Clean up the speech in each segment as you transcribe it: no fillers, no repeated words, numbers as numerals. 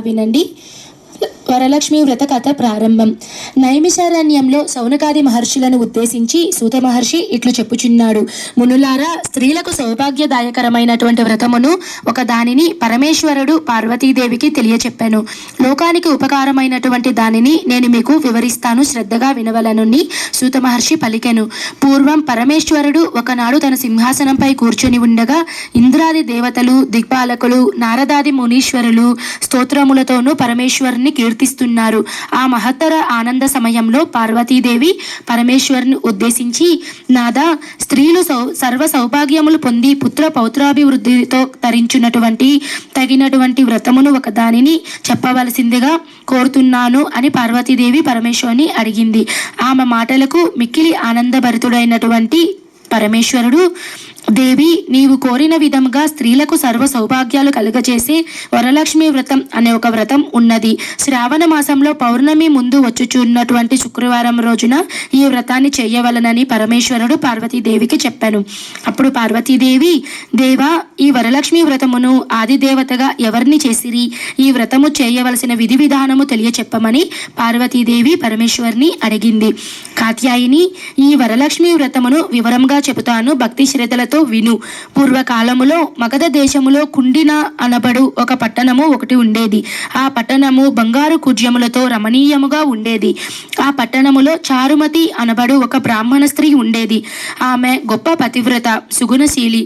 వినండి. వరలక్ష్మి వ్రత కథ ప్రారంభం. నైమిషారణ్యంలో సౌనకాది మహర్షులను ఉద్దేశించి సూత మహర్షి ఇట్లు చెప్పుచున్నాడు. మునులారా, స్త్రీలకు సౌభాగ్యదాయకరమైనటువంటి వ్రతమును ఒక దానిని పరమేశ్వరుడు పార్వతీదేవికి తెలియచెప్పాను. లోకానికి ఉపకారమైనటువంటి దానిని నేను మీకు వివరిస్తాను, శ్రద్ధగా వినవలనుని సూత మహర్షి పలికెను. పూర్వం పరమేశ్వరుడు ఒకనాడు తన సింహాసనంపై కూర్చొని ఉండగా ఇంద్రాది దేవతలు, దిక్పాలకులు, నారదాది మునీశ్వరులు స్తోత్రములతోనూ పరమేశ్వరుని కీర్తిస్తున్నారు. ఆ మహత్తర ఆనంద సమయంలో పార్వతీదేవి పరమేశ్వరుని ఉద్దేశించి, నాదా, స్త్రీలు సర్వ సౌభాగ్యములు పొంది పుత్ర పౌత్రాభివృద్ధితో తరించున్నటువంటి తగినటువంటి వ్రతమును ఒక దానిని చెప్పవలసిందిగా కోరుతున్నాను అని పార్వతీదేవి పరమేశ్వరుని అడిగింది. ఆమె మాటలకు మిక్కిలి ఆనందభరితుడైనటువంటి పరమేశ్వరుడు, దేవి, నీవు కోరిన విధముగా స్త్రీలకు సర్వ సౌభాగ్యాలు కలుగజేసే వరలక్ష్మి వ్రతం అనే ఒక వ్రతం ఉన్నది. శ్రావణ మాసంలో పౌర్ణమి ముందు వచ్చుచున్నటువంటి శుక్రవారం రోజున ఈ వ్రతాన్ని చేయవలనని పరమేశ్వరుడు పార్వతీదేవికి చెప్పాను. అప్పుడు పార్వతీదేవి, దేవా, ఈ వరలక్ష్మి వ్రతమును ఆదిదేవతగా ఎవరిని చేసిరి? ఈ వ్రతము చేయవలసిన విధి విధానము తెలియచెప్పమని పార్వతీదేవి పరమేశ్వరుని అడిగింది. కాత్యాయిని, ఈ వరలక్ష్మి వ్రతమును వివరంగా చెబుతాను, భక్తి శ్రద్ధలతో విను. పూర్వకాలములో మగధ దేశములో కుండిన అనబడు ఒక పట్టణము ఒకటి ఉండేది. ఆ పట్టణము బంగారు కుడ్యములతో రమణీయముగా ఉండేది. ఆ పట్టణములో చారుమతి అనబడు ఒక బ్రాహ్మణ స్త్రీ ఉండేది. ఆమె గొప్ప పతివ్రత, సుగుణశీలి,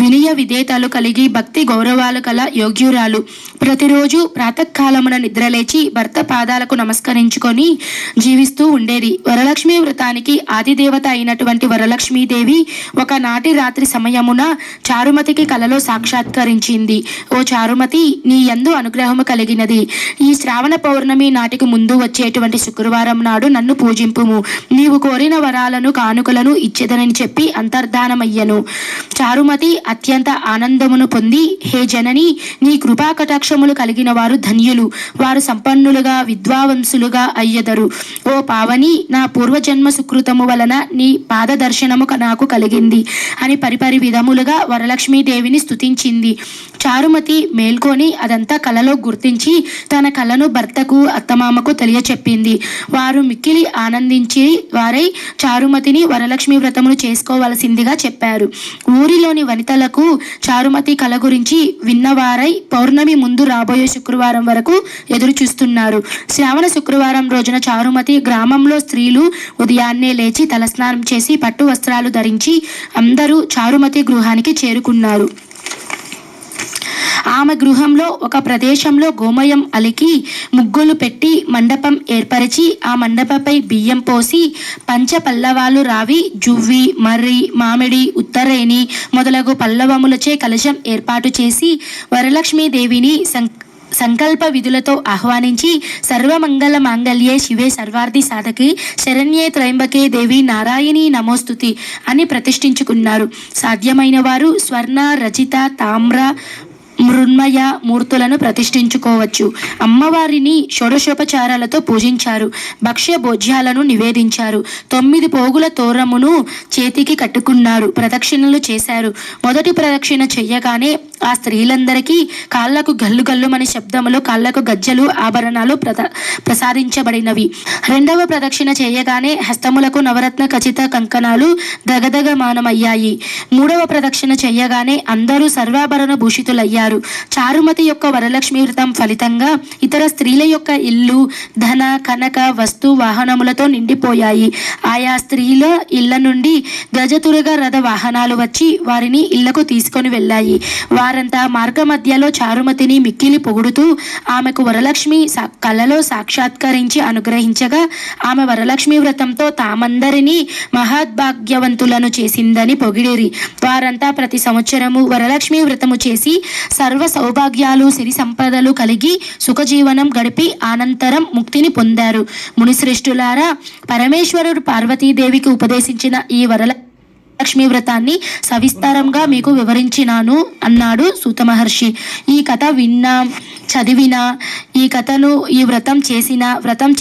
వినయ విధేతలు కలిగి భక్తి గౌరవాలు కల యోగ్యురాలు. ప్రతిరోజు ప్రాతకాలమున నిద్రలేచి భర్త పాదాలకు నమస్కరించుకొని జీవిస్తూ ఉండేది. వరలక్ష్మి వ్రతానికి ఆదిదేవత అయినటువంటి వరలక్ష్మీదేవి ఒకనాటి రాత్రి సమయమున చారుమతికి కలలో సాక్షాత్కరించింది. ఓ చారుమతి, నీ యందు అనుగ్రహము కలిగినది. ఈ శ్రావణ పౌర్ణమి నాటికి ముందు వచ్చేటువంటి శుక్రవారం నాడు నన్ను పూజింపుము. నీవు కోరిన వరాలను కానుకలను ఇచ్చేదనని చెప్పి అంతర్ధానమయ్యను. చారుమతి అత్యంత ఆనందమును పొంది, హే జనని, నీ కృపా కటాక్షములు కలిగిన వారు ధన్యులు. వారు సంపన్నులుగా విద్వాంసులుగా అయ్యెదరు. ఓ పావని, నా పూర్వజన్మ సుకృతము వలన నీ పాద దర్శనము నాకు కలిగింది అని పరిపరి విధములుగా వరలక్ష్మీదేవిని స్తుతించింది. చారుమతి మేల్కొని అదంతా కలలో గుర్తించి తన కలను భర్తకు అత్తమామకు తెలియచెప్పింది. వారు మిక్కిలి ఆనందించి వారై చారుమతిని వరలక్ష్మి వ్రతమును చేసుకోవలసిందిగా చెప్పారు. ఊరిలోని వనితలకు చారుమతి కల గురించి విన్నవారై పౌర్ణమి ముందు రాబోయే శుక్రవారం వరకు ఎదురు చూస్తున్నారు. శ్రావణ శుక్రవారం రోజున చారుమతి గ్రామంలో స్త్రీలు ఉదయాన్నే లేచి తలస్నానం చేసి పట్టు వస్త్రాలు ధరించి అందరూ చారుమతి గృహానికి చేరుకున్నారు. ఆమె గృహంలో ఒక ప్రదేశంలో గోమయం అలికి ముగ్గులు పెట్టి మండపం ఏర్పరిచి ఆ మండపంపై బియ్యం పోసి పంచ పల్లవాలు రావి, జువ్వి, మర్రి, మామిడి, ఉత్తరేణి మొదలగు పల్లవములచే కలశం ఏర్పాటు చేసి వరలక్ష్మీదేవిని సంకల్ప విధులతో ఆహ్వానించి సర్వమంగళ మాంగళ్యే శివే సర్వార్థి సాధకి శరణ్యే త్రయంబకే దేవి నారాయణి నమోస్తుతి అని ప్రతిష్ఠించుకున్నారు. సాధ్యమైన వారు స్వర్ణ, రజిత, తామ్ర, మృన్మయ మూర్తులను ప్రతిష్ఠించుకోవచ్చు. అమ్మవారిని షోడశోపచారాలతో పూజించారు. భక్ష్య భోజ్యాలను నివేదించారు. 9 పోగుల తోరమును చేతికి కట్టుకున్నారు. ప్రదక్షిణలు చేశారు. మొదటి ప్రదక్షిణ చెయ్యగానే ఆ స్త్రీలందరికీ కాళ్లకు గల్లు గల్లుమని శబ్దములు, కాళ్లకు గజ్జలు, ఆభరణాలు ప్రసాదించబడినవి. రెండవ ప్రదక్షిణ చేయగానే హస్తములకు నవరత్న ఖచిత కంకణాలు దగదగమానమయ్యాయి. మూడవ ప్రదక్షిణ చెయ్యగానే అందరూ సర్వాభరణ భూషితులయ్యారు. చారుమతి యొక్క వరలక్ష్మి వ్రతం ఫలితంగా ఇతర స్త్రీల యొక్క ఇల్లు ధన, కనక, వస్తు, వాహనములతో నిండిపోయాయి. ఆయా స్త్రీల ఇళ్ల నుండి గజతురగ రథ వాహనాలు వచ్చి వారిని ఇళ్లకు తీసుకొని వెళ్ళాయి. వారంతా మార్గ మధ్యలో చారుమతిని మిక్కిలి పొగుడుతూ ఆమెకు వరలక్ష్మి కలలో సాక్షాత్కరించి అనుగ్రహించగా ఆమె వరలక్ష్మి వ్రతంతో తామందరినీ మహద్భాగ్యవంతులను చేసిందని పొగిడిరి. వారంతా ప్రతి సంవత్సరము వరలక్ష్మి వ్రతము చేసి సర్వ సౌభాగ్యాలు, సిరి సంపదలు కలిగి సుఖజీవనం గడిపి అనంతరం ముక్తిని పొందారు. మునిశ్రేష్ఠులారా, పరమేశ్వరుడు పార్వతీదేవికి ఉపదేశించిన ఈ వరలక్ష్మి వ్రతాన్ని సవిస్తారంగా మీకు వివరించినాను అన్నాడు సూత మహర్షి. ఈ కథ విన్నా, చదివినా ఈ కథను ఈ వ్రతం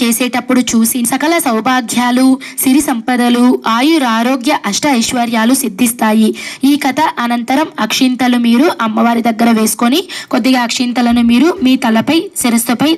చేసేటప్పుడు చూసి సకల సౌభాగ్యాలు, సిరి సంపదలు, ఆయురారోగ్య అష్ట ఐశ్వర్యాలు సిద్ధిస్తాయి. ఈ కథ అనంతరం అక్షింతలు మీరు అమ్మవారి దగ్గర వేసుకొని కొద్దిగా అక్షింతలను మీరు మీ తలపై శిరస్సుపై